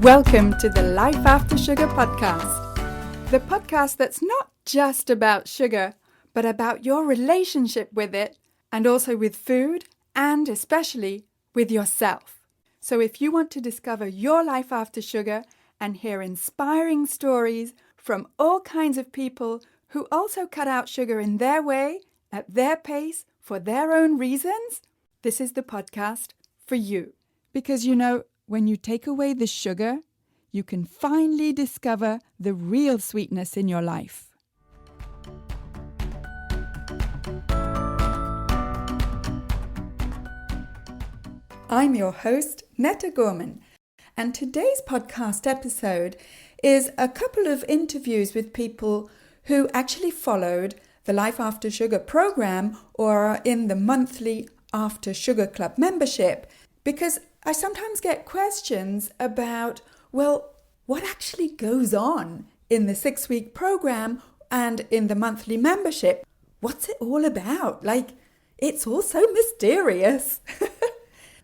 Welcome to the Life After Sugar podcast. The podcast that's not just about sugar, but about your relationship with it and also with food and especially with yourself. So if you want to discover your life after sugar and hear inspiring stories from all kinds of people who also cut out sugar in their way, at their pace, for their own reasons, this is the podcast for you. Because when you take away the sugar, you can finally discover the real sweetness in your life. I'm your host, Netta Gorman, and today's podcast episode is a couple of interviews with people who actually followed the Life After Sugar program or are in the monthly After Sugar Club membership, because I sometimes get questions about, well, what actually goes on in the 6-week program and in the monthly membership? What's it all about? It's all so mysterious.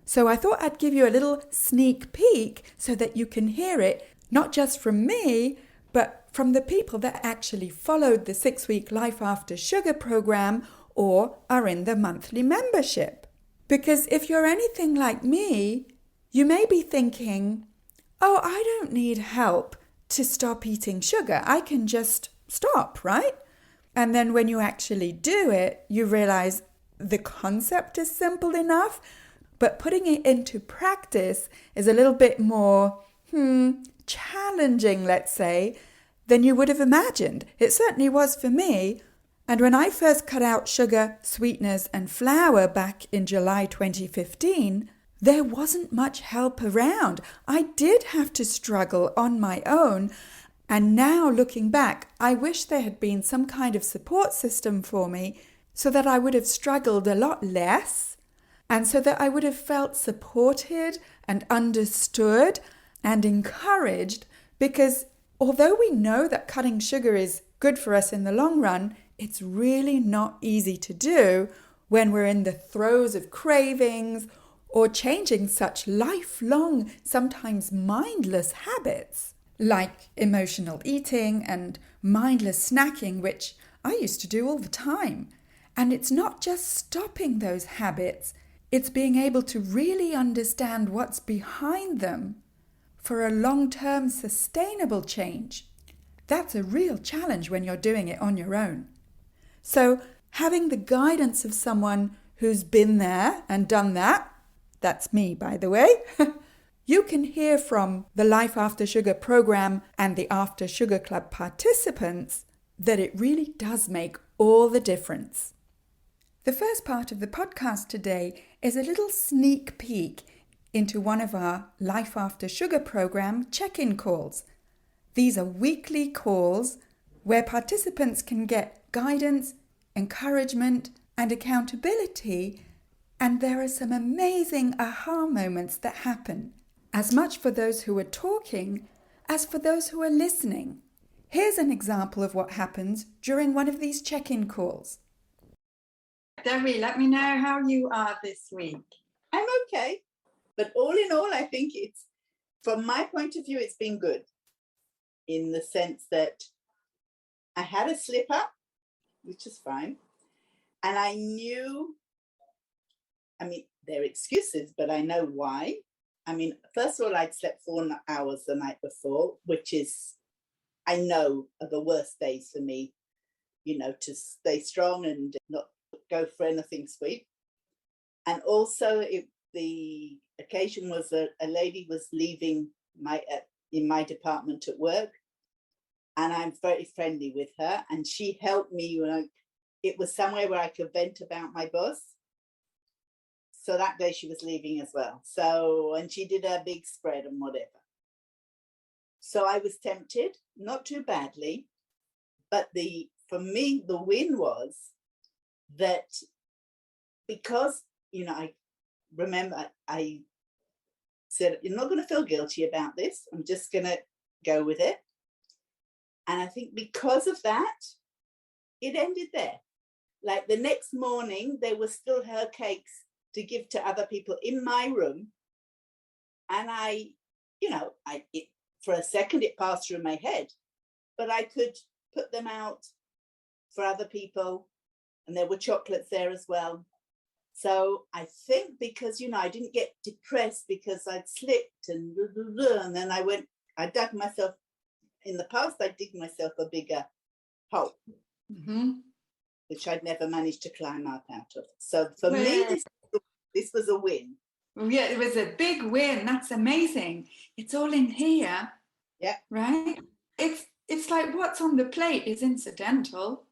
So I thought I'd give you a little sneak peek so that you can hear it, not just from me, but from the people that actually followed the 6-week Life After Sugar program or are in the monthly membership. Because if you're anything like me, you may be thinking, oh, I don't need help to stop eating sugar. I can just stop, right? And then when you actually do it, you realize the concept is simple enough, but putting it into practice is a little bit more challenging, let's say, than you would have imagined. It certainly was for me. And when I first cut out sugar, sweeteners and flour back in July 2015, there wasn't much help around. I did have to struggle on my own. And now looking back, I wish there had been some kind of support system for me so that I would have struggled a lot less and so that I would have felt supported and understood and encouraged, because although we know that cutting sugar is good for us in the long run, it's really not easy to do when we're in the throes of cravings or changing such lifelong, sometimes mindless habits like emotional eating and mindless snacking, which I used to do all the time. And it's not just stopping those habits, it's being able to really understand what's behind them for a long-term sustainable change. That's a real challenge when you're doing it on your own. So having the guidance of someone who's been there and done that, that's me, by the way, you can hear from the Life After Sugar program and the After Sugar Club participants that it really does make all the difference. The first part of the podcast today is a little sneak peek into one of our Life After Sugar program check-in calls. These are weekly calls where participants can get guidance, encouragement, and accountability, and there are some amazing aha moments that happen, as much for those who are talking as for those who are listening. Here's an example of what happens during one of these check-in calls. Debbie, let me know how you are this week. I'm okay, but all in all, I think from my point of view, it's been good in the sense that I had a slip up, which is fine. And I knew, they're excuses, but I know why. First of all, I'd slept 4 hours the night before, which is, I know, are the worst days for me, to stay strong and not go for anything sweet. And also, the occasion was a lady was leaving in my department at work, and I'm very friendly with her, and she helped me. It was somewhere where I could vent about my boss. So that day she was leaving as well. And she did her big spread and whatever. So I was tempted, not too badly, but for me, the win was that because, I remember I said, you're not going to feel guilty about this. I'm just going to go with it. And I think because of that, it ended there. Like the next morning, there were still her cakes to give to other people in my room. And I for a second it passed through my head, but I could put them out for other people, and there were chocolates there as well. So I think because, I didn't get depressed because I'd slipped and then I dug myself, in the past, I dig myself a bigger hole, which I'd never managed to climb up out of. So for me, this was a win. Yeah, it was a big win. That's amazing. It's all in here. Yeah. Right? It's like what's on the plate is incidental,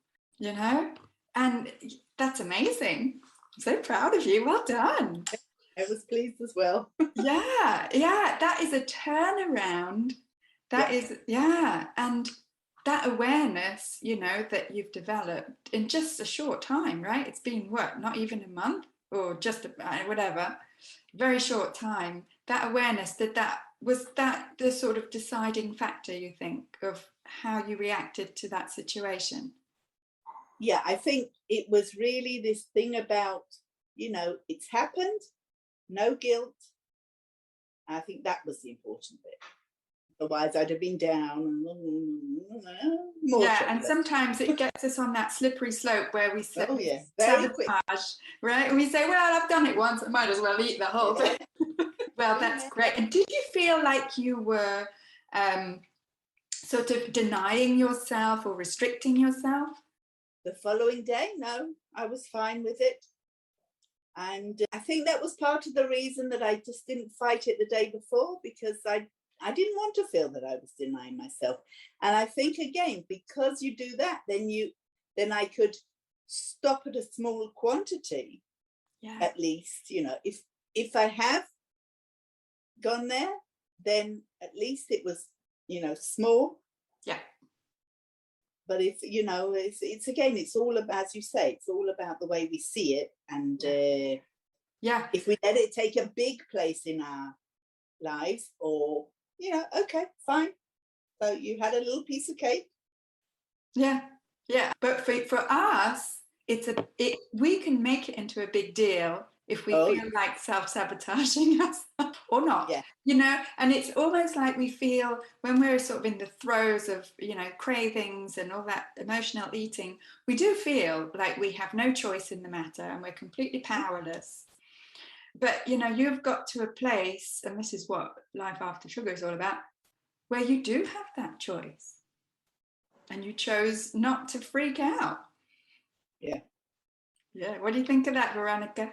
and that's amazing. I'm so proud of you. Well done. I was pleased as well. Yeah, that is a turnaround. That is, and that awareness, that you've developed in just a short time, right? It's been what, not even a month or just whatever, very short time. That awareness, was that the sort of deciding factor, you think, of how you reacted to that situation? Yeah, I think it was really this thing about, it's happened, no guilt. I think that was the important bit. Otherwise, I'd have been down and more. Yeah, and sometimes it gets us on that slippery slope where we say, sabotage, right? And we say, well, I've done it once, I might as well eat the whole thing. Well, that's great. And did you feel like you were sort of denying yourself or restricting yourself? The following day, no, I was fine with it. And I think that was part of the reason that I just didn't fight it the day before, because I didn't want to feel that I was denying myself. And I think, again, because you do that, then I could stop at a small quantity, at least, if I have gone there, then at least it was, small. Yeah. But if, it's again, it's all about, as you say, it's all about the way we see it. And if we let it take a big place in our lives, or, okay, fine. So you had a little piece of cake. Yeah. But for us, we can make it into a big deal if we feel like self-sabotaging ourselves or not, and it's almost like we feel when we're sort of in the throes of, cravings and all that emotional eating, we do feel like we have no choice in the matter and we're completely powerless. But, you've got to a place, and this is what Life After Sugar is all about, where you do have that choice and you chose not to freak out. Yeah. What do you think of that, Veronica?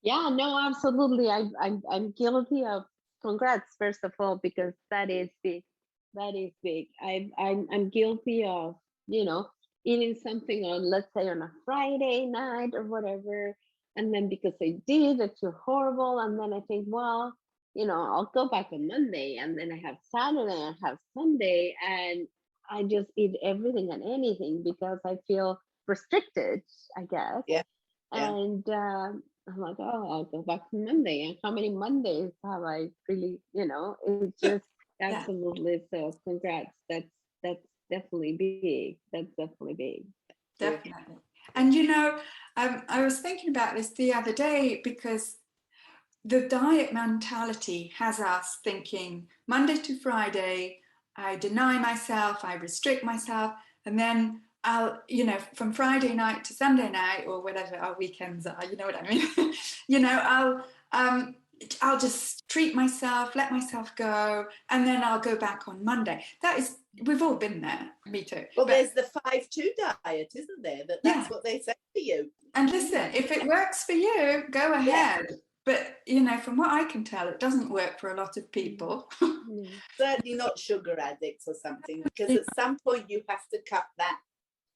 Yeah, no, absolutely. I'm guilty of. Congrats, first of all, because that is big. That is big. I'm guilty of, eating something on, let's say, on a Friday night or whatever, and then because I did, I feel horrible, and then I think, well, I'll go back on Monday, and then I have Saturday, I have Sunday, and I just eat everything and anything because I feel restricted, I guess. Yeah. And I'm like, I'll go back to Monday. And how many Mondays have I really, it's just absolutely. So congrats. That's definitely big. That's definitely big. Definitely. And, I was thinking about this the other day, because the diet mentality has us thinking Monday to Friday, I deny myself, I restrict myself, and then I'll, from Friday night to Sunday night, or whatever our weekends are, you know what I mean? I'll just treat myself, let myself go, and then I'll go back on Monday. We've all been there, me too. Well, there's the 5-2 diet, isn't there? That's what they say to you. And listen, if it works for you, go ahead. Yeah. But, from what I can tell, it doesn't work for a lot of people. Certainly not sugar addicts or something, because at some point you have to cut that.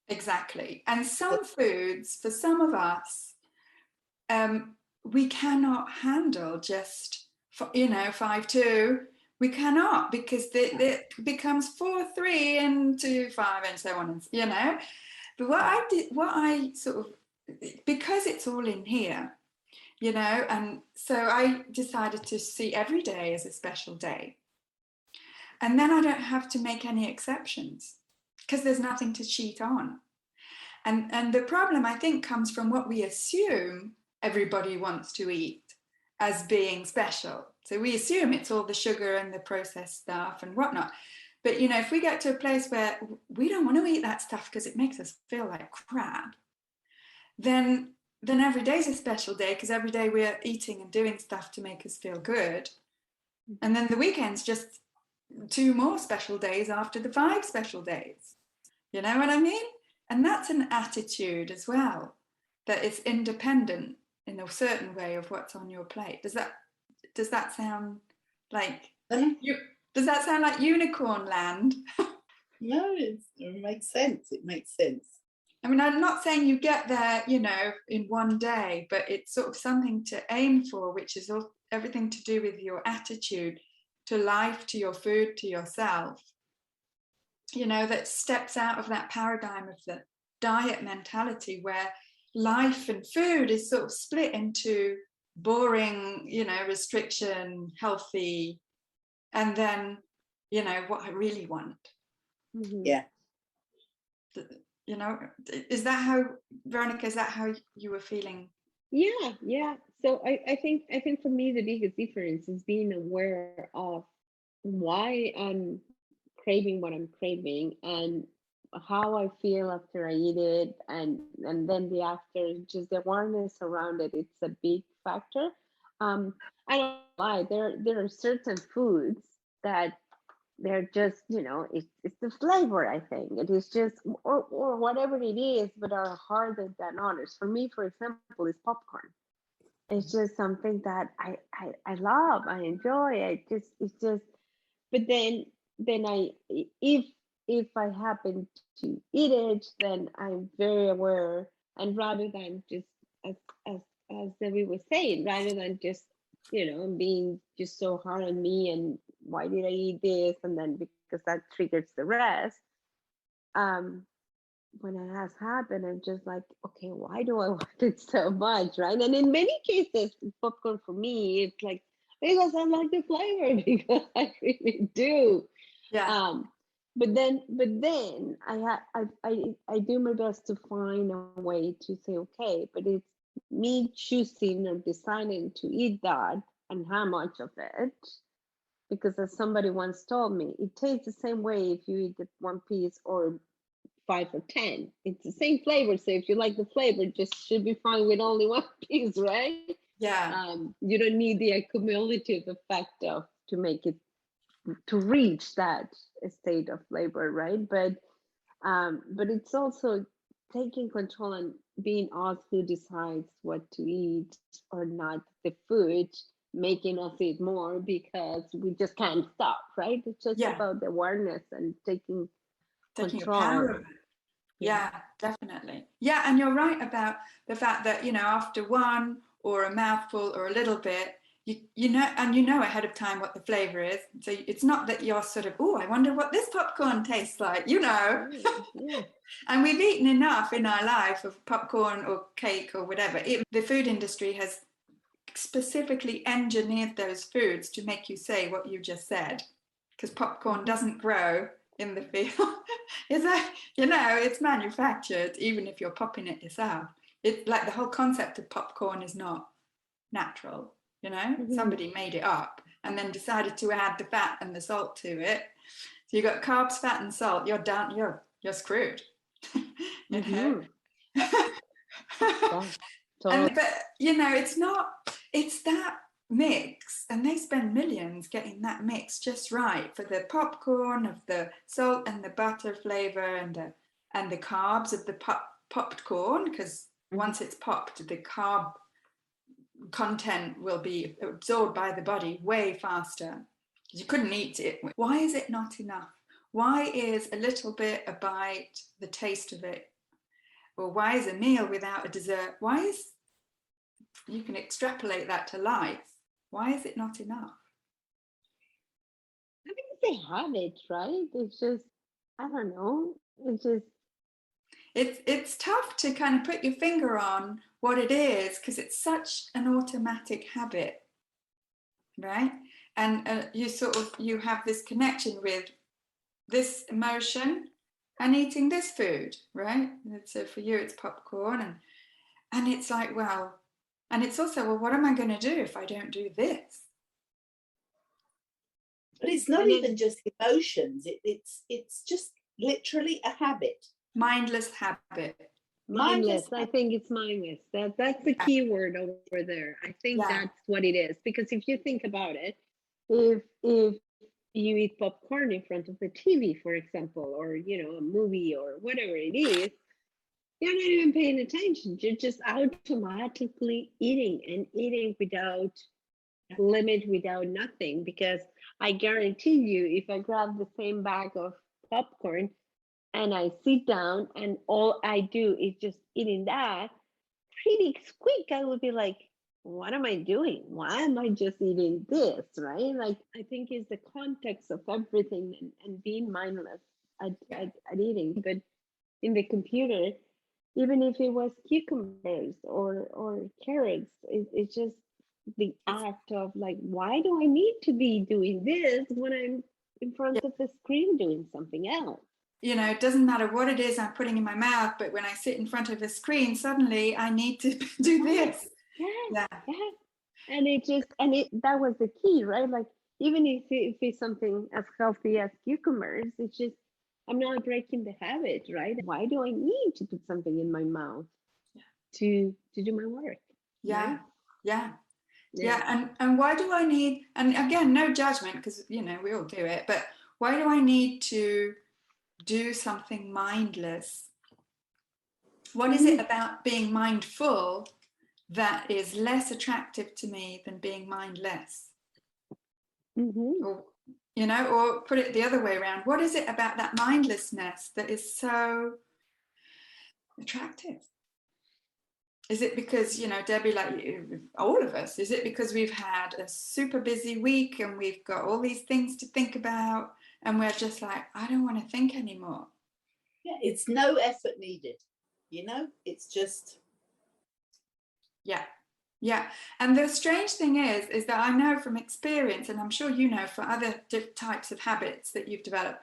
Exactly. And some foods, for some of us, we cannot handle just, 5-2. We cannot, because it becomes 4-3 and 2-5 and so on, But what I sort of, because it's all in here, and so I decided to see every day as a special day. And then I don't have to make any exceptions, because there's nothing to cheat on. And the problem, I think, comes from what we assume everybody wants to eat. as being special. So we assume it's all the sugar and the processed stuff and whatnot. But, you know, if we get to a place where we don't want to eat that stuff because it makes us feel like crap, then every day's a special day, because every day we're eating and doing stuff to make us feel good. And then the weekend's just 2 more special days after the 5 special days. You know what I mean? And that's an attitude as well, that it's independent in a certain way of what's on your plate. Does that sound like does that sound like unicorn land? No, it makes sense. It makes sense. I mean, I'm not saying you get there, you know, in one day, but it's sort of something to aim for, which is everything to do with your attitude to life, to your food, to yourself. You know, that steps out of that paradigm of the diet mentality where life and food is sort of split into boring, you know, restriction, healthy, and then, you know, what I really want. Yeah. You know, is that how, Veronica, is that how you were feeling? Yeah. So I think for me the biggest difference is being aware of why I'm craving what I'm craving and how I feel after I eat it, and then the after, just the awareness around it. It's a big factor. I don't lie. There are certain foods that they're just, you know, it's the flavor. I think it is just, or whatever it is, but are harder than others. For me, for example, is popcorn. It's just something that I love. I enjoy. It's just. But then if I happen to eat it, then I'm very aware, and rather than just as as as Debbie was saying, rather than just, you know, being just so hard on me and why did I eat this, and then because that triggers the rest. When it has happened, I'm just like, okay, why do I want it so much, right? And in many cases, popcorn for me, it's like because I like the flavor, because I really do. Yeah. But then I do my best to find a way to say, okay, but it's me choosing or deciding to eat that and how much of it. Because as somebody once told me, it tastes the same way if you eat it 1 piece or 5 or 10. It's the same flavor. So if you like the flavor, just should be fine with only 1 piece, right? Yeah. You don't need the cumulative effect of to make it to reach that state of flavor, right? But it's also taking control and being us who decides what to eat or not. The food making us eat more because we just can't stop, right? It's just about the awareness and taking control. Power of it. Yeah, definitely. Yeah, and you're right about the fact that, you know, after one or a mouthful or a little bit, you know, and you know ahead of time what the flavor is. So it's not that you're sort of, oh, I wonder what this popcorn tastes like, you know. Yeah. And we've eaten enough in our life of popcorn or cake or whatever. The food industry has specifically engineered those foods to make you say what you just said, because popcorn doesn't grow in the field. Is that, you know, it's manufactured, even if you're popping it yourself. It's like the whole concept of popcorn is not natural, you know. Somebody made it up and then decided to add the fat and the salt to it. So you got carbs, fat and salt, you're done, you're screwed. You know. Totally. But you know, it's that mix, and they spend millions getting that mix just right for the popcorn of the salt and the butter flavor and the carbs of the popped corn, because once it's popped, the carb content will be absorbed by the body way faster. You couldn't eat it. Why is it not enough? Why is a little bit, a bite, the taste of it? Or why is a meal without a dessert? Why is, you can extrapolate that to life. Why is it not enough? I think it's a habit, right? It's just, I don't know. It's just, it's tough to kind of put your finger on what it is, because it's such an automatic habit, right? And you have this connection with this emotion and eating this food, right? So for you it's popcorn, and it's like, well, And it's also, well, what am I going to do if I don't do this? But it's not even just emotions. It's just literally a habit. Mindless habit. Mindless. I think it's mindless. That's the key word over there. I think that's what it is. Because if you think about it, if you eat popcorn in front of the TV, for example, or a movie or whatever it is, you're not even paying attention. You're just automatically eating and eating without limit, without nothing. Because I guarantee you, if I grab the same bag of popcorn and I sit down and all I do is just eating that, pretty quick I will be like, what am I doing? Why am I just eating this, right? Like, I think it's the context of everything and being mindless at eating. But in the computer, even if it was cucumbers or carrots, it's just the act of like, why do I need to be doing this when I'm in front of the screen doing something else? It doesn't matter what it is I'm putting in my mouth, but when I sit in front of a screen, suddenly I need to do this. Yeah. And that was the key, right? Like, even if it's something as healthy as cucumbers, it's just, I'm not breaking the habit, right? Why do I need to put something in my mouth to do my work? Yeah. Right? Yeah. And why do I need, and again, no judgment, because we all do it, but why do I need to do something mindless? What is it about being mindful that is less attractive to me than being mindless? Or put it the other way around, what is it about that mindlessness that is so attractive? Is it because, Debbie, like you, all of us, is it because we've had a super busy week and we've got all these things to think about and we're just like, I don't want to think anymore? Yeah, it's no effort needed, it's just. Yeah. And the strange thing is that I know from experience, and I'm sure you know for other types of habits that you've developed,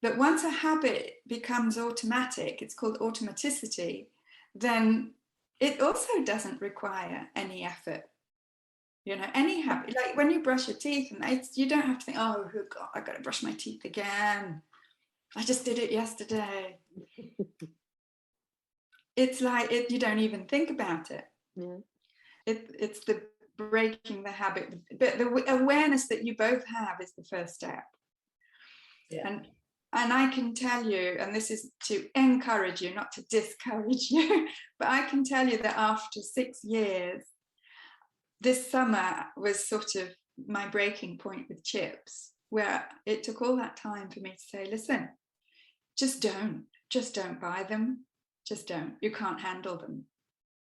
that once a habit becomes automatic, it's called automaticity, then it also doesn't require any effort. Any habit, like when you brush your teeth, and you don't have to think, oh God, I got to brush my teeth again. I just did it yesterday. It's like you don't even think about it. Yeah. It's the breaking the habit, but the awareness that you both have is the first step. And I can tell you, and this is to encourage you, not to discourage you, but I can tell you that after 6 years, this summer was sort of my breaking point with chips, where it took all that time for me to say, listen, just don't buy them. Just don't. You can't handle them.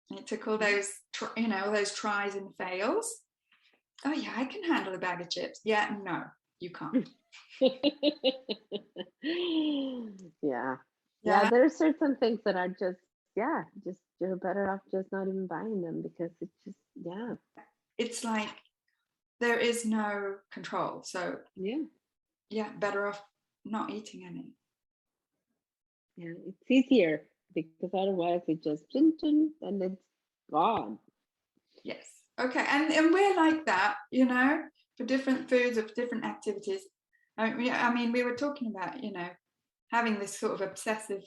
And it took all those, all those tries and fails. Oh yeah, I can handle a bag of chips. Yeah, no, you can't. Yeah. There are certain things that are just you're better off just not even buying them, because it's just it's like there is no control, so better off not eating any. It's easier, because otherwise it just and it's gone. Yes. Okay. And we're like that, for different foods or for different activities. I mean, we were talking about, having this sort of obsessive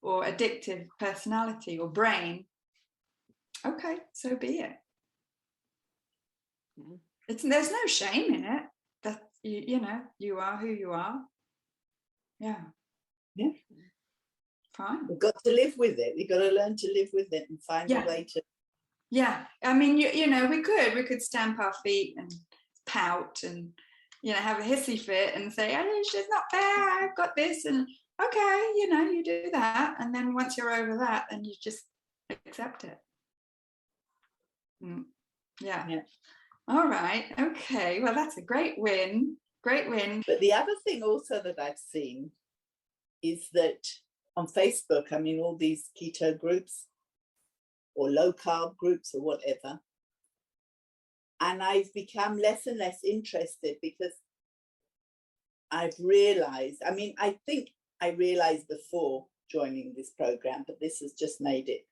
or addictive personality or brain. Okay, so be it. There's no shame in it. That you are who you are. Yeah. Fine. We've got to live with it. We've got to learn to live with it and find a way to. Yeah, I mean, we could stamp our feet and pout and have a hissy fit and say, oh, it's not fair, I've got this, and okay, you do that, and then once you're over that, then you just accept it. Yeah. All right, okay, well, that's a great win. But the other thing also that I've seen is that on Facebook, I mean, all these keto groups or low carb groups or whatever, and I've become less and less interested, because I've realized, I mean, I think I realized before joining this program, but this has just made it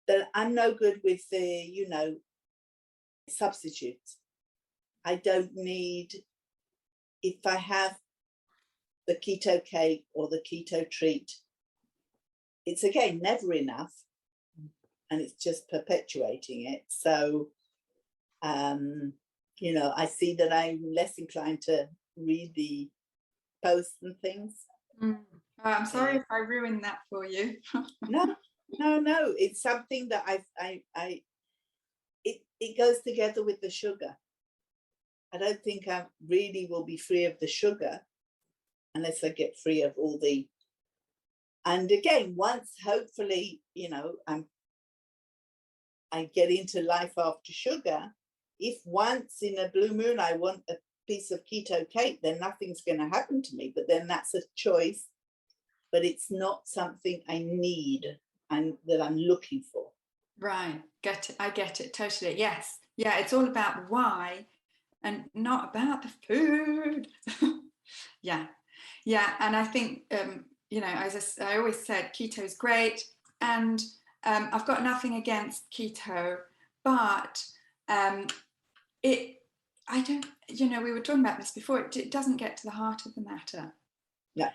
that I'm no good with the, substitutes. I don't need, if I have the keto cake or the keto treat, it's again never enough, and it's just perpetuating it. So, I see that I'm less inclined to read the posts and things. I'm sorry if I ruined that for you. No. It's something that it goes together with the sugar. I don't think I really will be free of the sugar unless I get free of all the. And again, once hopefully, I get into life after sugar. If once in a blue moon I want a piece of keto cake, then nothing's going to happen to me. But then that's a choice. But it's not something I need and that I'm looking for. Right. I get it totally. Yes. Yeah. It's all about why and not about the food. Yeah. And I think, as I always said, keto is great. And I've got nothing against keto, but we were talking about this before, it doesn't get to the heart of the matter. Yeah.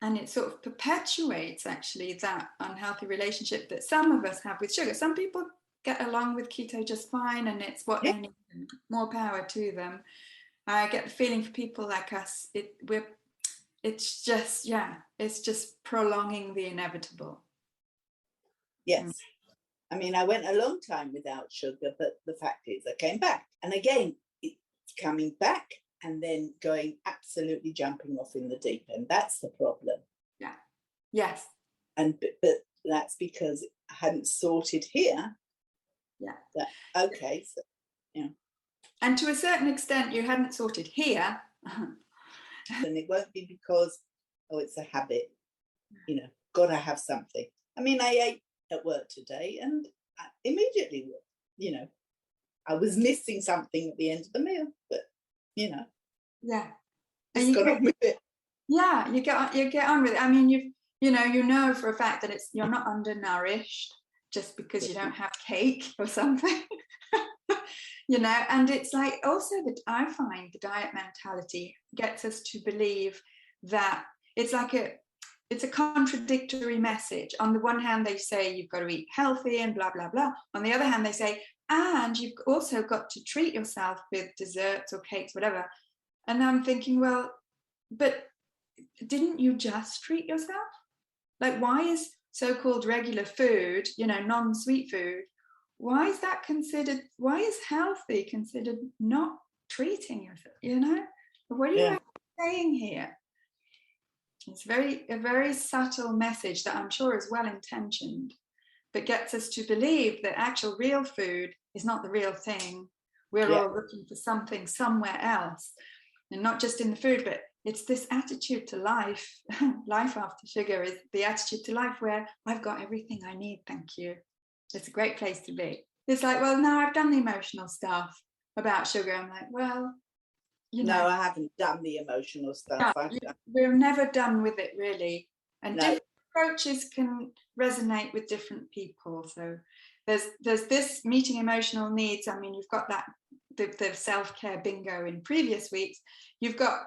And it sort of perpetuates actually that unhealthy relationship that some of us have with sugar. Some people get along with keto just fine, and it's what they need. More power to them. I get the feeling for people like us, it's just prolonging the inevitable. Yes. I mean, I went a long time without sugar, but the fact is I came back. And again, it's coming back and then going absolutely jumping off in the deep end. That's the problem. Yeah. Yes. And but that's because I hadn't sorted here. Yeah. Okay. So, And to a certain extent, you hadn't sorted here. And it won't be because, it's a habit. Gotta have something. I mean, I ate at work today and I immediately, I was missing something at the end of the meal, but, Yeah. just got on with it. Yeah, you get on with it. I mean, you know for a fact that you're not undernourished just because you don't have cake or something. And it's like also that I find the diet mentality gets us to believe that it's a contradictory message. On the one hand, they say you've got to eat healthy and blah, blah, blah. On the other hand, they say, and you've also got to treat yourself with desserts or cakes, whatever. And I'm thinking, well, but didn't you just treat yourself? Like, why is so-called regular food, non-sweet food, why is healthy considered not treating yourself, What are you saying here? It's a very subtle message that I'm sure is well-intentioned, but gets us to believe that actual real food is not the real thing. We're all looking for something somewhere else, and not just in the food, but it's this attitude to life. Life after sugar is the attitude to life where I've got everything I need, thank you. It's a great place to be. It's like, well, now I've done the emotional stuff about sugar. I'm like, well, No, I haven't done the emotional stuff. We're never done with it, really. And different approaches can resonate with different people. So there's this meeting emotional needs. I mean, you've got that the self-care bingo in previous weeks. You've got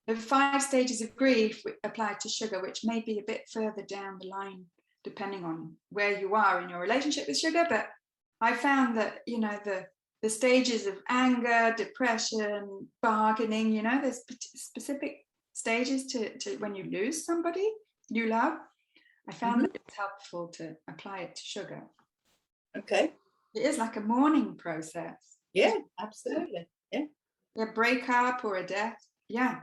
the 5 stages of grief applied to sugar, which may be a bit further down the line, depending on where you are in your relationship with sugar. But I found that, the stages of anger, depression, bargaining, there's specific stages to when you lose somebody you love. I found that it's helpful to apply it to sugar. Okay. It is like a mourning process. Yeah, absolutely. Yeah. A breakup or a death. Yeah.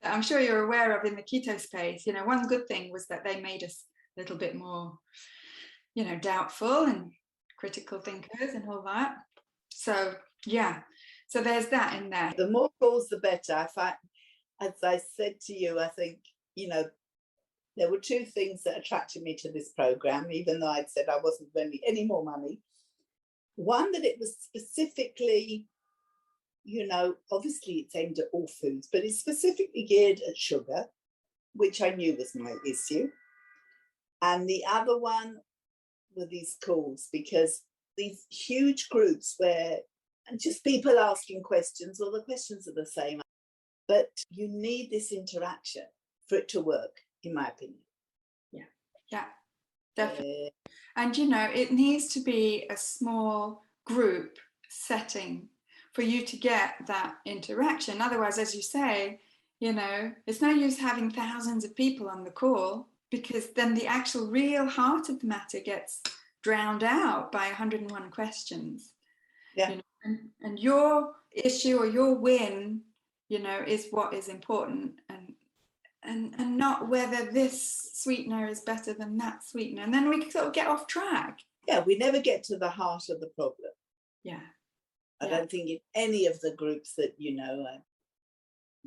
I'm sure you're aware of in the keto space, one good thing was that they made us a little bit more, doubtful and critical thinkers and all that. So, yeah. So there's that in there. The more calls, the better. I find, as I said to you, I think, there were 2 things that attracted me to this program, even though I'd said I wasn't spending any more money. One, that it was specifically, obviously it's aimed at all foods, but it's specifically geared at sugar, which I knew was my issue. And the other one with these calls, because these huge groups where, and just people asking questions, well, the questions are the same, but you need this interaction for it to work, in my opinion. Yeah, definitely. And, you know, it needs to be a small group setting for you to get that interaction. Otherwise, as you say, you know, it's no use having thousands of people on the call, because then the actual real heart of the matter gets drowned out by 101 questions. Yeah. You know, and your issue or your win, you know, is what is important, and not whether this sweetener is better than that sweetener. And then we sort of get off track. Yeah, we never get to the heart of the problem. Yeah. I don't think in any of the groups that, you know,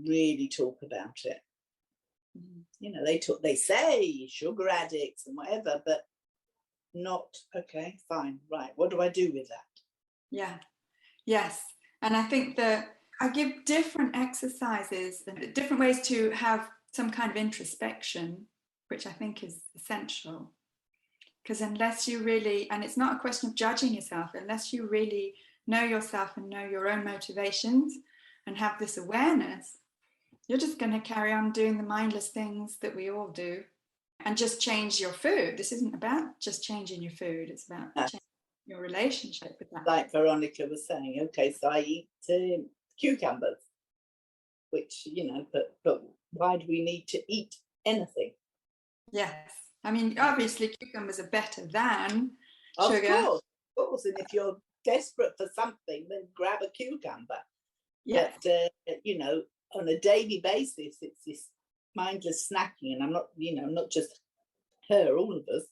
really talk about it. You know, they say sugar addicts and whatever, but not, okay, fine, right, what do I do with that? Yeah. Yes. And I think that I give different exercises and different ways to have some kind of introspection, which I think is essential. Because unless you really, and it's not a question of judging yourself, unless you really know yourself and know your own motivations and have this awareness, you're just going to carry on doing the mindless things that we all do and just change your food. This isn't about just changing your food, it's about changing your relationship with that. Like Veronica was saying, okay, so I eat cucumbers, which, you know, but why do we need to eat anything? Yes. I mean, obviously cucumbers are better than sugar. Of course. And if you're desperate for something, then grab a cucumber. Yes. But, you know, on a daily basis, it's this mindless snacking. And I'm not, you know, not just her, all of us,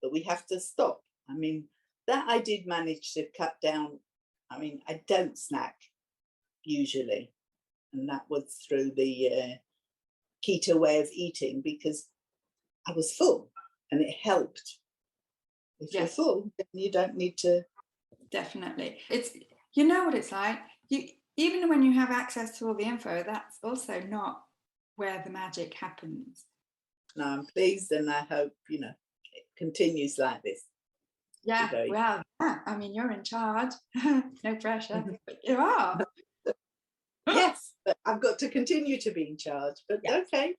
but we have to stop. I mean, that I did manage to cut down. I mean, I don't snack usually. And that was through the keto way of eating, because I was full and it helped. If you're full, then you don't need to. Definitely. It's, you know what it's like. Even when you have access to all the info, that's also not where the magic happens. No, I'm pleased, and I hope, you know, it continues like this. Yeah, well, yeah, I mean, you're in charge. No pressure, but you are. Yes, but I've got to continue to be in charge. But okay,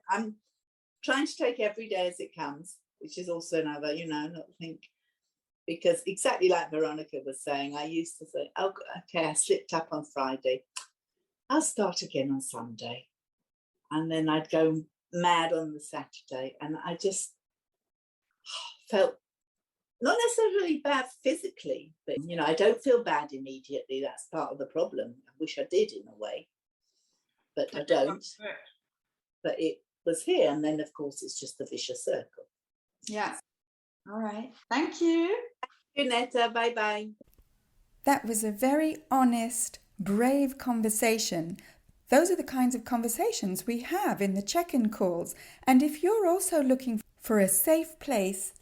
I'm trying to take every day as it comes, which is also another, you know, not think, because exactly like Veronica was saying, I used to say, oh, okay, I slipped up on Friday, I'll start again on Sunday. And then I'd go mad on the Saturday, and I just felt not necessarily bad physically, but, you know, I don't feel bad immediately. That's part of the problem. I wish I did in a way, but I don't. But it was here, and then, of course, it's just a vicious circle. Yeah. All right. Thank you. Thank you, Netta. Bye-bye. That was a very honest, brave conversation. Those are the kinds of conversations we have in the check-in calls. And if you're also looking for a safe place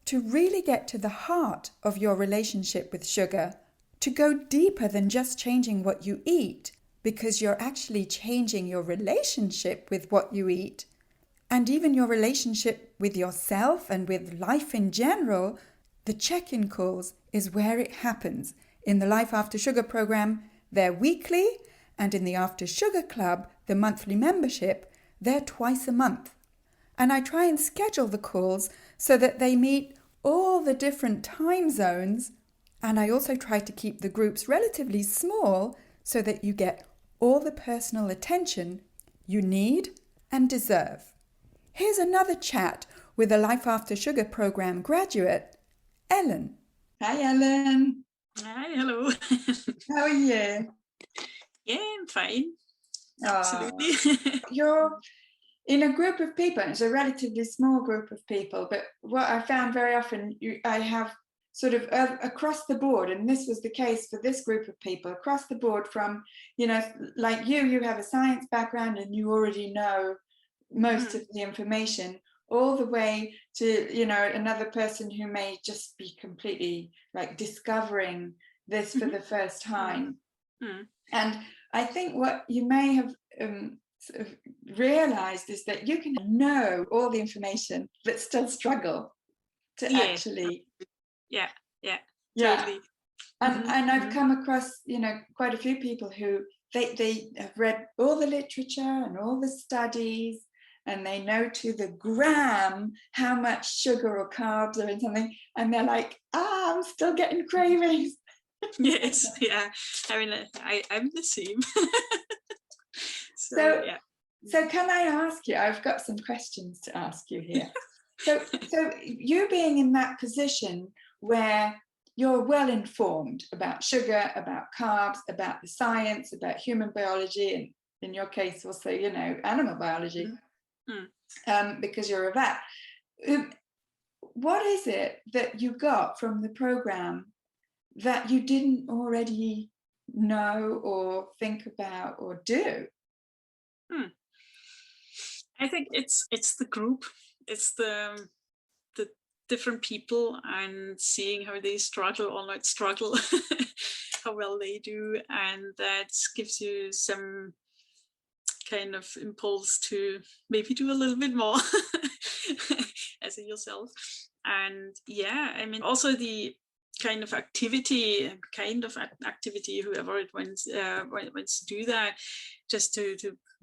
to really get to the heart of your relationship with sugar, to go deeper than just changing what you eat, because you're actually changing your relationship with what you eat, and even your relationship with yourself and with life in general, the check-in calls is where it happens. In the Life After Sugar program, they're weekly, and in the After Sugar Club, the monthly membership, they're twice a month. And I try and schedule the calls so that they meet all the different time zones, and I also try to keep the groups relatively small so that you get all the personal attention you need and deserve. Here's another chat with a Life After Sugar program graduate, Ellen. Hi, Ellen. Hi, hello. How are you? Yeah, I'm fine. Absolutely. You're in a group of people, it's a relatively small group of people, but what I found very often, I have sort of across the board, and this was the case for this group of people, across the board from, you know, like you have a science background and you already know most of the information, all the way to, you know, another person who may just be completely like discovering this for the first time. And I think what you may have sort of realized is that you can know all the information but still struggle to Yeah. actually. Yeah. Yeah. Totally. And I've come across, quite a few people who they have read all the literature and all the studies, and they know to the gram how much sugar or carbs are in something, and they're like, I'm still getting cravings. Yes, yeah. I mean, I'm the same. So yeah. Can I ask you? I've got some questions to ask you here. So you being in that position where you're well informed about sugar, about carbs, about the science, about human biology, and in your case also, animal biology, because you're a vet. What is it that you got from the program that you didn't already know or think about or do? I think it's the group. It's the different people and seeing how they struggle or not struggle, how well they do, and that gives you some kind of impulse to maybe do a little bit more as in yourself. And yeah, I mean, also the kind of activity, whoever it wants to do that, just to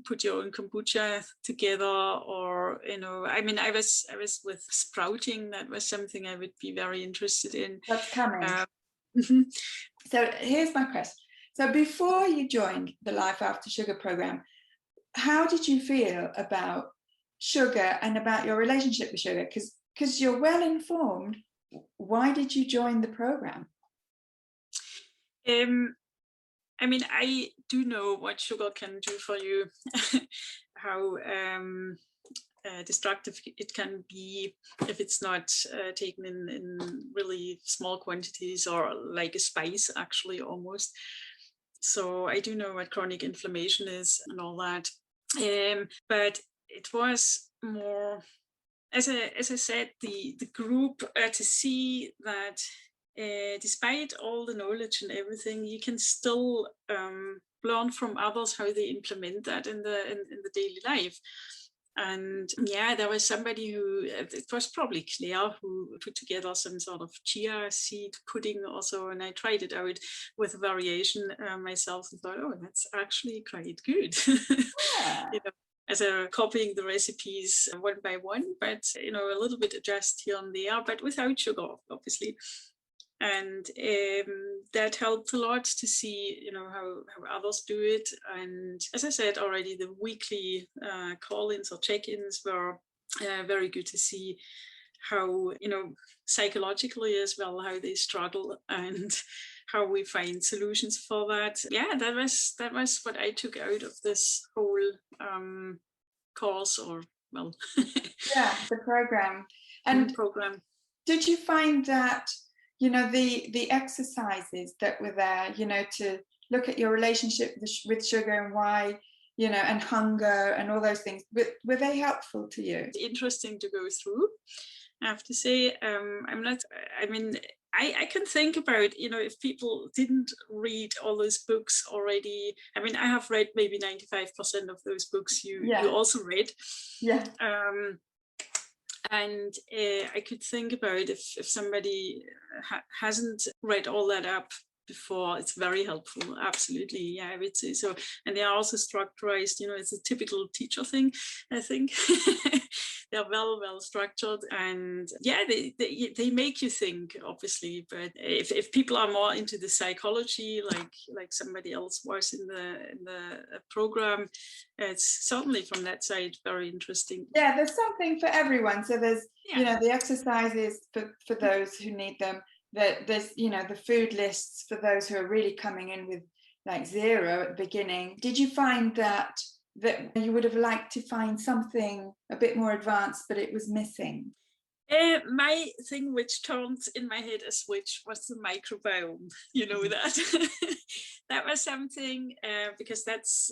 put your own kombucha together, or I mean, I was with sprouting. That was something I would be very interested in. That's coming. So here's my question. So before you joined the Life After Sugar program, how did you feel about sugar and about your relationship with sugar? Because you're well informed. Why did you join the program? I mean, I do know what sugar can do for you, how destructive it can be if it's not taken in really small quantities, or like a spice, actually, almost. So I do know what chronic inflammation is and all that. But it was more, as I said, the group, to see that despite all the knowledge and everything, you can still learn from others how they implement that in the daily life. And yeah, there was somebody who, it was probably Claire, who put together some sort of chia seed pudding also, and I tried it out with a variation myself and thought, oh, that's actually quite good. Yeah. As a copying the recipes one by one, but a little bit adjust here and there, but without sugar, obviously. And that helped a lot to see, how others do it. And as I said already, the weekly call-ins or check-ins were very good to see how, psychologically as well, how they struggle and how we find solutions for that. Yeah, that was what I took out of this whole course, or well, yeah, the program. And program. Did you find that the exercises that were there, to look at your relationship with sugar and why, and hunger and all those things, were they helpful to you? Interesting to go through, I have to say. I can think about, if people didn't read all those books already. I mean, I have read maybe 95% of those books you also read. Yeah. And I could think about if somebody hasn't read all that up before, it's very helpful. Absolutely, yeah, I would say so. And they are also structurized. It's a typical teacher thing, I think. They're well structured, and yeah, they make you think, obviously. But if people are more into the psychology, like somebody else was in the program, it's certainly from that side very interesting. Yeah, there's something for everyone. So there's the exercises for those who need them. There's the food lists for those who are really coming in with like zero at the beginning. Did you find that you would have liked to find something a bit more advanced, but it was missing? My thing which turned in my head a switch was the microbiome. That that was something, because that's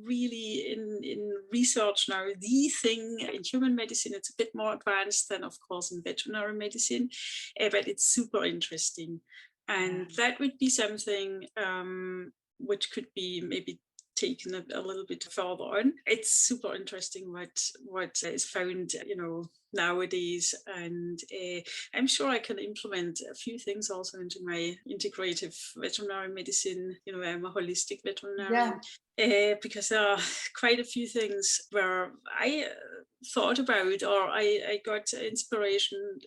really in research now, the thing in human medicine. It's a bit more advanced than, of course, in veterinary medicine, but it's super interesting. And that would be something which could be maybe taken it a little bit further on. It's super interesting what is found, nowadays, and I'm sure I can implement a few things also into my integrative veterinary medicine. I'm a holistic veterinarian. Because there are quite a few things where I thought about, or I got inspiration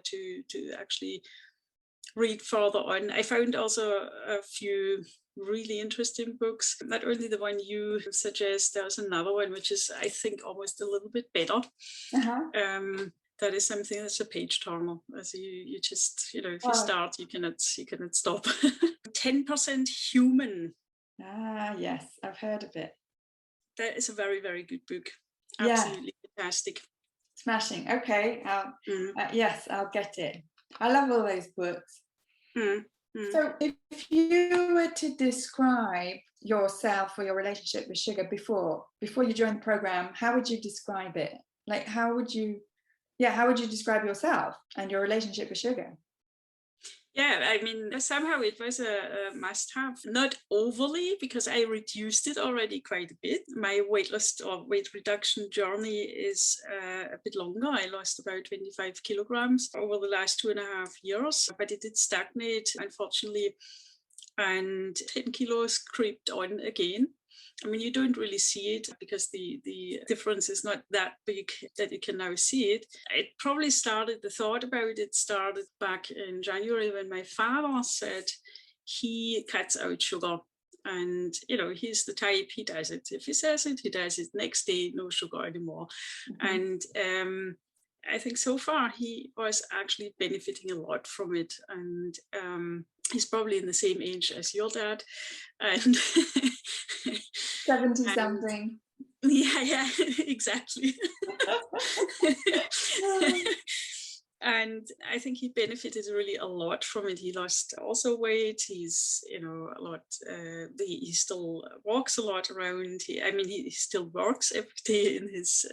to actually read further on. I found also a few really interesting books. Not only the one you suggest, there's another one which is, I think, almost a little bit better. That is something that's a page turner. As you just, if you start, you cannot stop. 10% Human. Yes, I've heard of it. That is a very, very good book. Absolutely fantastic. Smashing. Okay. Yes, I'll get it. I love all those books. So if you were to describe yourself or your relationship with sugar before you joined the program, how would you describe it? Like, how would you describe yourself and your relationship with sugar? Yeah, I mean, somehow it was a must-have. Not overly, because I reduced it already quite a bit. My weight loss or weight reduction journey is a bit longer. I lost about 25 kilograms over the last 2.5 years, but it did stagnate, unfortunately, and 10 kilos creeped on again. I mean, you don't really see it because the difference is not that big that you can now see it. It probably started, the thought about it started back in January when my father said he cuts out sugar. And, he's the type, he does it. If he says it, he does it. Next day, no sugar anymore. And I think so far he was actually benefiting a lot from it. And he's probably in the same age as your dad. And 70 something. Yeah, exactly. And I think he benefited really a lot from it. He lost also weight. He's, a lot. He still walks a lot around. He still works every day in his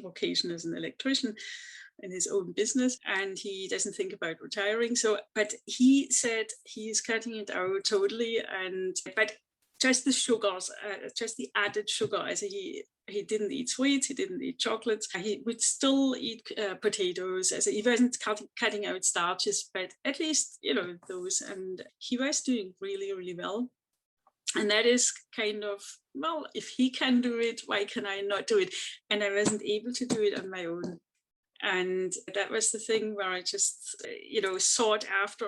vocation as an electrician in his own business, and he doesn't think about retiring. So, but he said he's cutting it out totally, but just the sugars, just the added sugar. As he didn't eat sweets, he didn't eat chocolates. He would still eat potatoes. As he wasn't cutting out starches, but at least those. And he was doing really, really well. And that is kind of, well, if he can do it, why can I not do it? And I wasn't able to do it on my own. And that was the thing where I just, sought after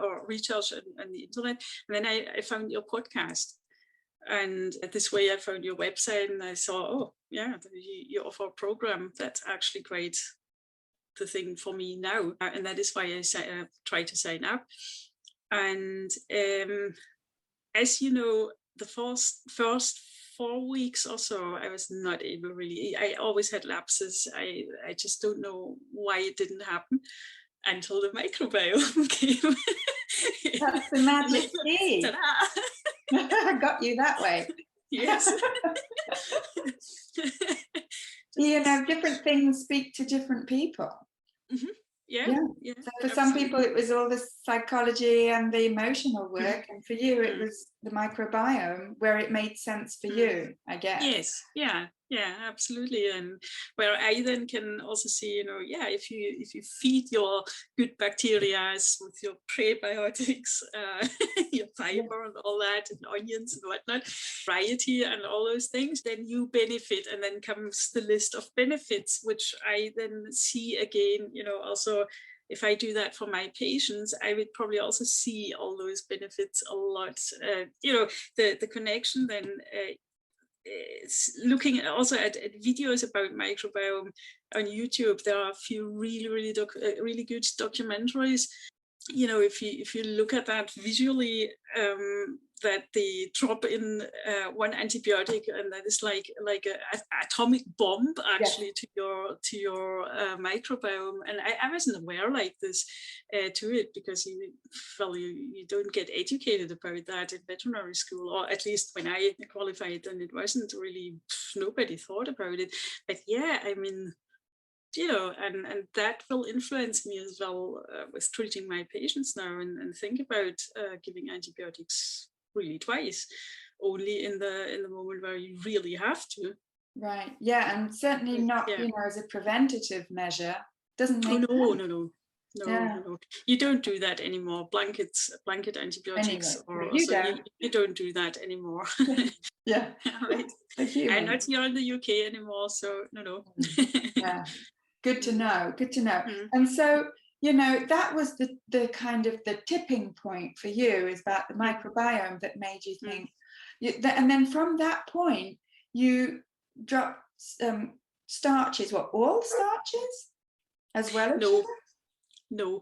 or researched on the internet. And then I found your podcast. And this way I found your website and I saw, oh, yeah, you offer a program. That's actually quite the thing for me now. And that is why I try to sign up. And as you know, the first 4 weeks or so, I was not able really. I always had lapses. I just don't know why it didn't happen until the microbiome came. That's the magic key. I got you that way. Yes. Different things speak to different people. Mm-hmm. Yeah. So for some people it was all the psychology and the emotional work, and for you it was the microbiome where it made sense for you, I guess. Yes, yeah, absolutely. And where I then can also see, if you feed your good bacteria with your prebiotics, your fiber and all that, and onions and whatnot, variety and all those things, then you benefit. And then comes the list of benefits, which I then see again, also. If I do that for my patients, I would probably also see all those benefits a lot. The connection then, looking also at videos about microbiome on YouTube, there are a few really, really good documentaries. If you look at that visually, that they drop in one antibiotic, and that is like an atomic bomb actually to your microbiome. And I wasn't aware like this to it, because you don't get educated about that in veterinary school, or at least when I qualified, and it wasn't really, nobody thought about it. But yeah, I mean, and that will influence me as well with treating my patients now, and think about giving antibiotics really twice, only in the moment where you really have to. Right. Yeah, and certainly not, Yeah. as a preventative measure. Doesn't make No. Yeah. No. You don't do that anymore. Blanket antibiotics, Anyway, or you so don't. you don't do that anymore. Yeah. Right. I'm not here in the UK anymore, so no. Yeah. Good to know. Good to know. Mm. And so, that was the kind of the tipping point for you, is about the microbiome that made you think. And then from that point, you dropped starches. What, all starches as well as sugar? No.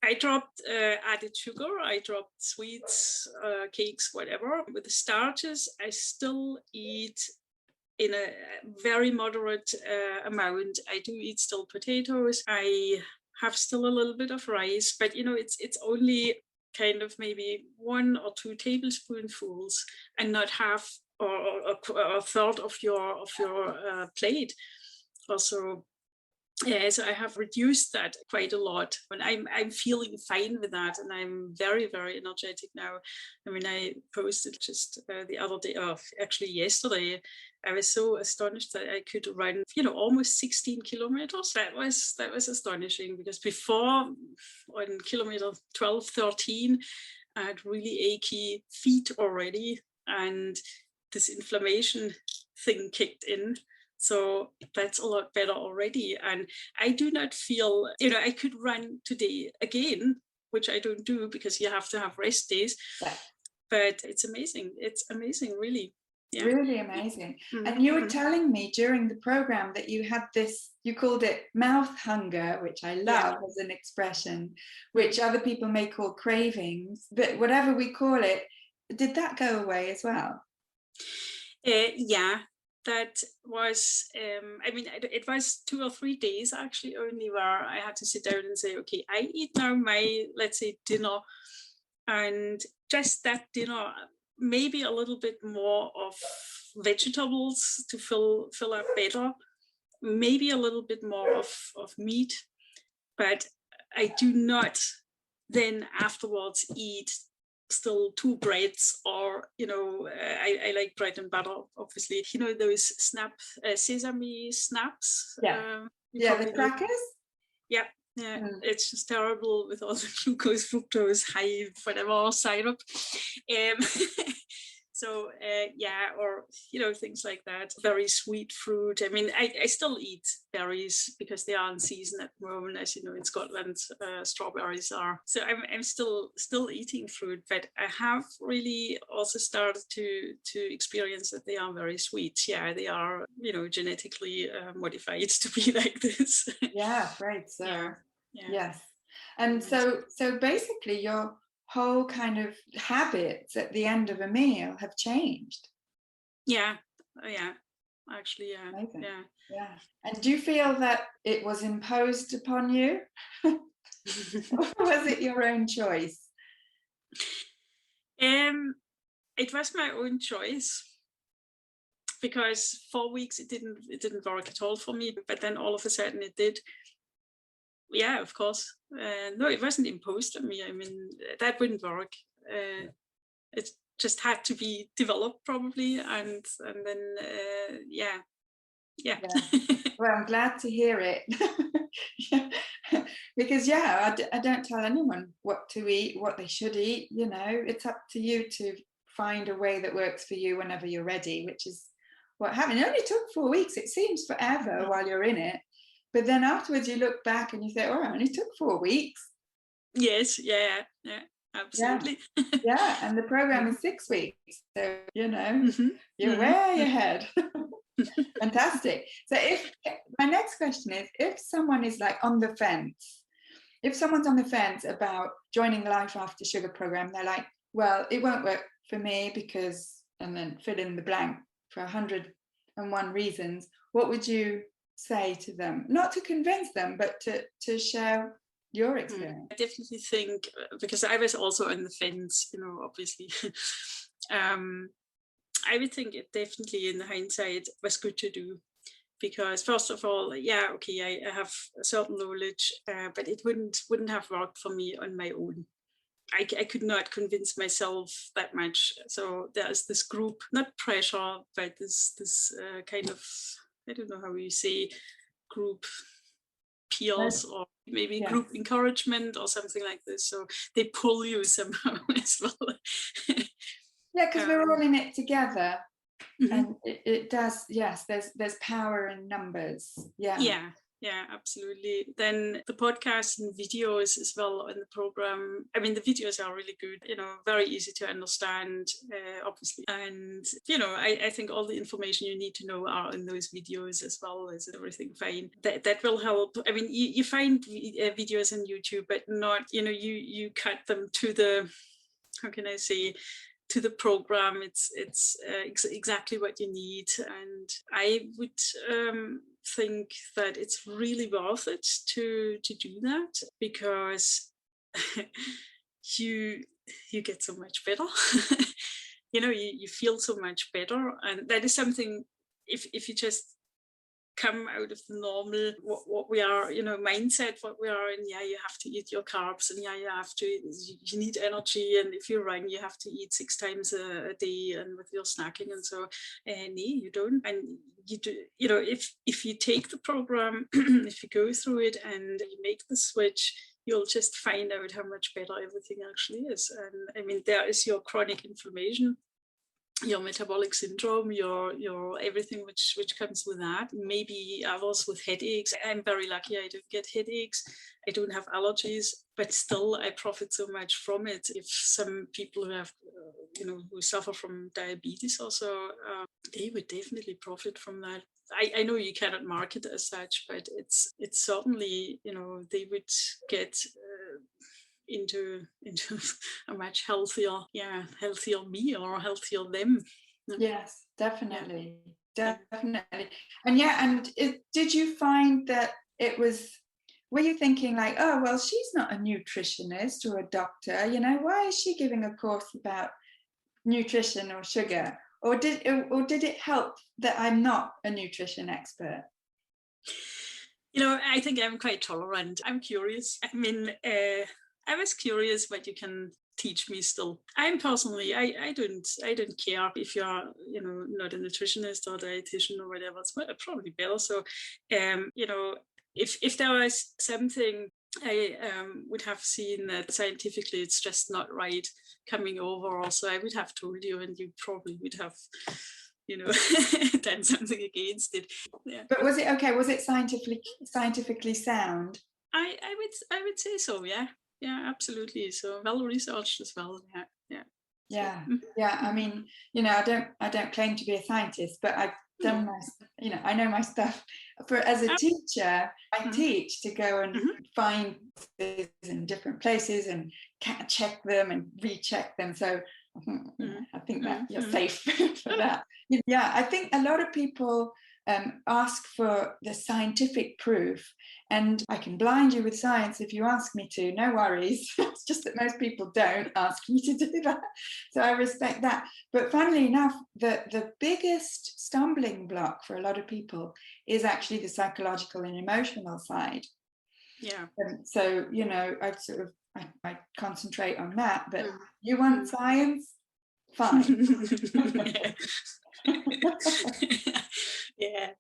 I dropped added sugar. I dropped sweets, cakes, whatever. With the starches, I still eat in a very moderate amount. I do eat still potatoes. I have still a little bit of rice, but it's only kind of maybe 1 or 2 tablespoonfuls, and not half or a third of your plate. Also, yeah, so I have reduced that quite a lot, and I'm feeling fine with that, and I'm very, very energetic now. I mean, I posted just the other day, or actually yesterday, I was so astonished that I could run, almost 16 kilometers. That was astonishing, because before, on kilometer 12, 13, I had really achy feet already, and this inflammation thing kicked in. So that's a lot better already. And I do not feel, I could run today again, which I don't do because you have to have rest days. Yeah. But it's amazing. It's amazing, really. Yeah. Really amazing. And you were telling me during the program that you had this, you called it mouth hunger, which I love as an expression, which other people may call cravings, but whatever we call it, did that go away as well? Yeah. That was, it was 2 or 3 days actually only, where I had to sit down and say, okay, I eat now my, let's say, dinner, and just that dinner, maybe a little bit more of vegetables to fill up better, maybe a little bit more of meat, but I do not then afterwards eat still 2 breads, or I like bread and butter, obviously, those sesame snaps. The crackers. Yeah. It's just terrible with all the glucose, fructose, high whatever syrup. So or things like that. Very sweet fruit. I mean, I still eat berries because they are in season at the moment. As you know, in Scotland, strawberries are. So I'm still eating fruit, but I have really also started to experience that they are very sweet. Yeah, they are genetically modified to be like this. Yeah, right. So yeah. Yes, and so basically your whole kind of habits at the end of a meal have changed. Yeah. Actually, yeah. Amazing. Yeah. And do you feel that it was imposed upon you? Or was it your own choice? It was my own choice, because 4 weeks it didn't work at all for me, but then all of a sudden it did. Yeah, of course. No, it wasn't imposed on me. I mean, that wouldn't work. It just had to be developed probably, and then yeah. Well, I'm glad to hear it. Because I don't tell anyone what to eat, what they should eat. It's up to you to find a way that works for you whenever you're ready, which is what happened. It only took 4 weeks. It seems forever while you're in it, but then afterwards you look back and you say, oh, it only took 4 weeks. Yes. Yeah, absolutely. Yeah, and the program is 6 weeks, so you're way ahead. Fantastic. So my next question is, if someone is like on the fence, if someone's on the fence about joining the Life After Sugar program, they're like, well, it won't work for me because, and then fill in the blank for 101 reasons, what would you say to them? Not to convince them, but to share your experience. I definitely think, because I was also on the fence, obviously. I would think it definitely, in the hindsight, was good to do, because first of all, I have a certain knowledge, but it wouldn't have worked for me on my own. I could not convince myself that much. So there's this group, not pressure, but this kind of, I don't know how you say, group peers or maybe group encouragement or something like this. So they pull you somehow as well. Yeah, because we're all in it together. And it does, yes, there's power in numbers. Yeah, absolutely. Then the podcasts and videos as well in the program. I mean, the videos are really good, very easy to understand, obviously. And, I think all the information you need to know are in those videos as well. Is everything fine? That will help. I mean, you find videos on YouTube, but not, you cut them to the, how can I say, to the program. It's exactly what you need. And I would think that it's really worth it to do that, because you get so much better. You feel so much better, and that is something, if you just come out of the normal what we are, mindset, what we are in. You have to eat your carbs, and you need energy, and if you run, you have to eat 6 times a day, and with your snacking, and so no, you don't. And you do, if you take the program, if you go through it and you make the switch, you'll just find out how much better everything actually is. And I mean, there is your chronic inflammation, your metabolic syndrome, your everything which comes with that. Maybe others with headaches. I'm very lucky I don't get headaches. I don't have allergies, but still I profit so much from it. If some people who have, who suffer from diabetes also, they would definitely profit from that. I know you cannot market as such, but it's certainly, they would get into a much healthier me or healthier them. Yes, definitely. Definitely. And did you find that were you thinking like, oh, well, she's not a nutritionist or a doctor, why is she giving a course about nutrition or sugar? Or did it help that I'm not a nutrition expert? I think I'm quite tolerant. I'm curious. I mean, I was curious what you can teach me still. I'm personally, I don't care if you're, not a nutritionist or dietitian or whatever. It's probably better. So, if there was something I would have seen that scientifically it's just not right coming over, also I would have told you, and you probably would have, done something against it. Yeah. But was it okay? Was it scientifically sound? I would say so. Yeah, absolutely. So well researched as well. Yeah. I mean, I don't claim to be a scientist, but I've done my, I know my stuff. As a teacher, I teach to go and find things in different places and check them and recheck them. So I think that you're safe for that. Yeah, I think a lot of people ask for the scientific proof, and I can blind you with science if you ask me to, no worries. It's just that most people don't ask me to do that, so I respect that. But funnily enough, the biggest stumbling block for a lot of people is actually the psychological and emotional side. So I concentrate on that, but you want science, fine. Yeah,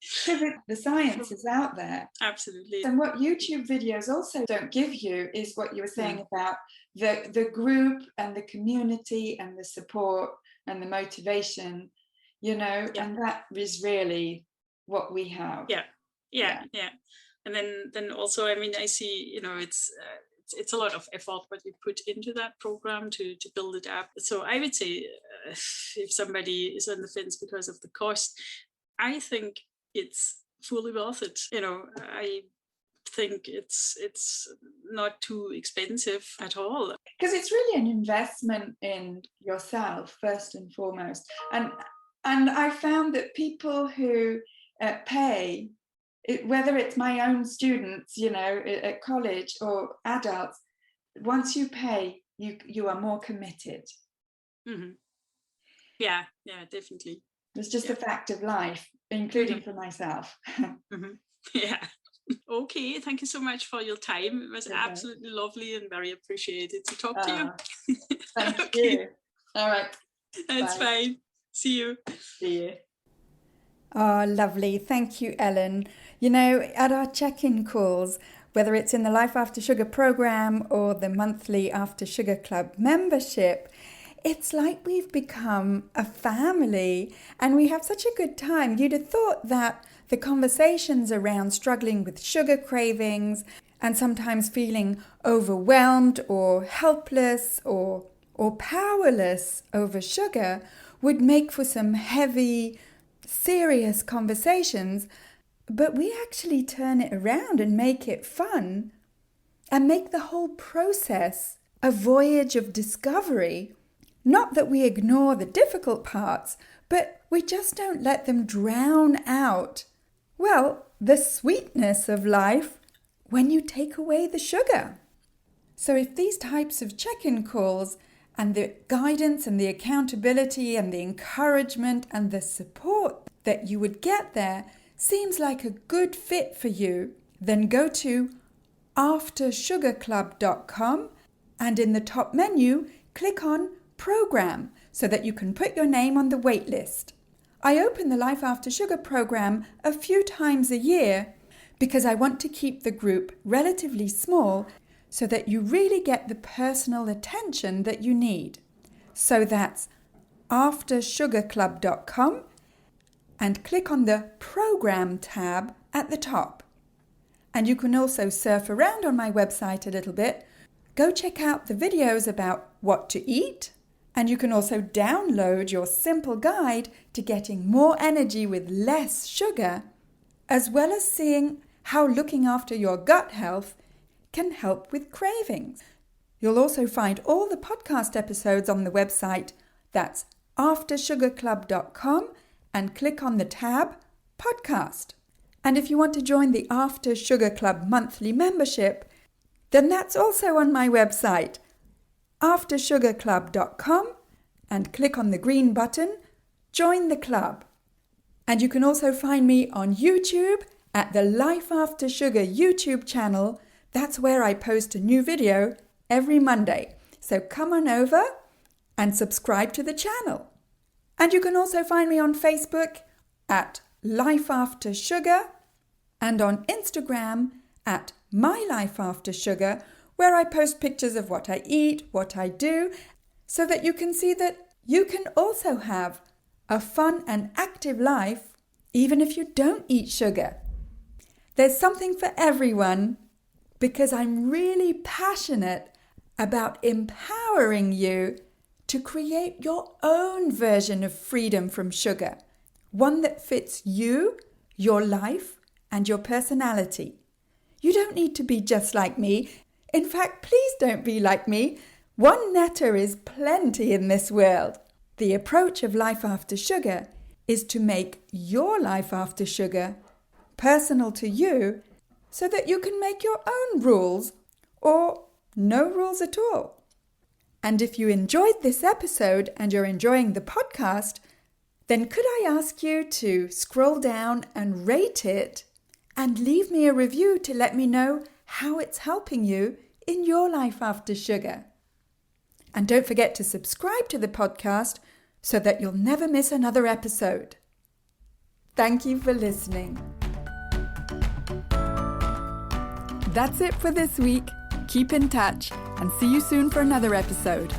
the science is out there. Absolutely. And what YouTube videos also don't give you is what you were saying about the group and the community and the support and the motivation, and that is really what we have. Yeah. And then also, I mean, I see, it's a lot of effort what you put into that program to build it up. So I would say if somebody is on the fence because of the cost, I think it's fully worth it. I think it's not too expensive at all. Because it's really an investment in yourself first and foremost. And I found that people who pay, whether it's my own students, at college or adults, once you pay, you are more committed. Yeah, definitely. It's just a fact of life, including for myself. Yeah. Okay, thank you so much for your time. It was absolutely lovely and very appreciated to talk to you. Thank Okay. you. All right. That's Bye. fine. See you. See you. Oh, lovely. Thank you, Ellen. You know, at our check-in calls, whether it's in the Life After Sugar program or the monthly After Sugar Club membership, it's like we've become a family and we have such a good time. You'd have thought that the conversations around struggling with sugar cravings and sometimes feeling overwhelmed or helpless or powerless over sugar would make for some heavy, serious conversations, but we actually turn it around and make it fun and make the whole process a voyage of discovery. Not that we ignore the difficult parts, but we just don't let them drown out, well, the sweetness of life when you take away the sugar. So if these types of check-in calls and the guidance and the accountability and the encouragement and the support that you would get there seems like a good fit for you, then go to aftersugarclub.com and in the top menu, click on Program so that you can put your name on the wait list. I open the Life After Sugar program a few times a year because I want to keep the group relatively small so that you really get the personal attention that you need. So that's aftersugarclub.com and click on the Program tab at the top. And you can also surf around on my website a little bit. Go check out the videos about what to eat, and you can also download your simple guide to getting more energy with less sugar, as well as seeing how looking after your gut health can help with cravings. You'll also find all the podcast episodes on the website. That's aftersugarclub.com and click on the tab Podcast. And if you want to join the After Sugar Club monthly membership, then that's also on my website, aftersugarclub.com, and click on the green button, Join the Club. And you can also find me on YouTube at the Life After Sugar YouTube channel. That's where I post a new video every Monday. So come on over and subscribe to the channel. And you can also find me on Facebook at Life After Sugar and on Instagram at My Life After Sugar, where I post pictures of what I eat, what I do, so that you can see that you can also have a fun and active life even if you don't eat sugar. There's something for everyone because I'm really passionate about empowering you to create your own version of freedom from sugar, one that fits you, your life, and your personality. You don't need to be just like me. In fact, please don't be like me. One Netta is plenty in this world. The approach of Life After Sugar is to make your life after sugar personal to you so that you can make your own rules or no rules at all. And if you enjoyed this episode and you're enjoying the podcast, then could I ask you to scroll down and rate it and leave me a review to let me know how it's helping you in your life after sugar. And don't forget to subscribe to the podcast so that you'll never miss another episode. Thank you for listening. That's it for this week. Keep in touch and see you soon for another episode.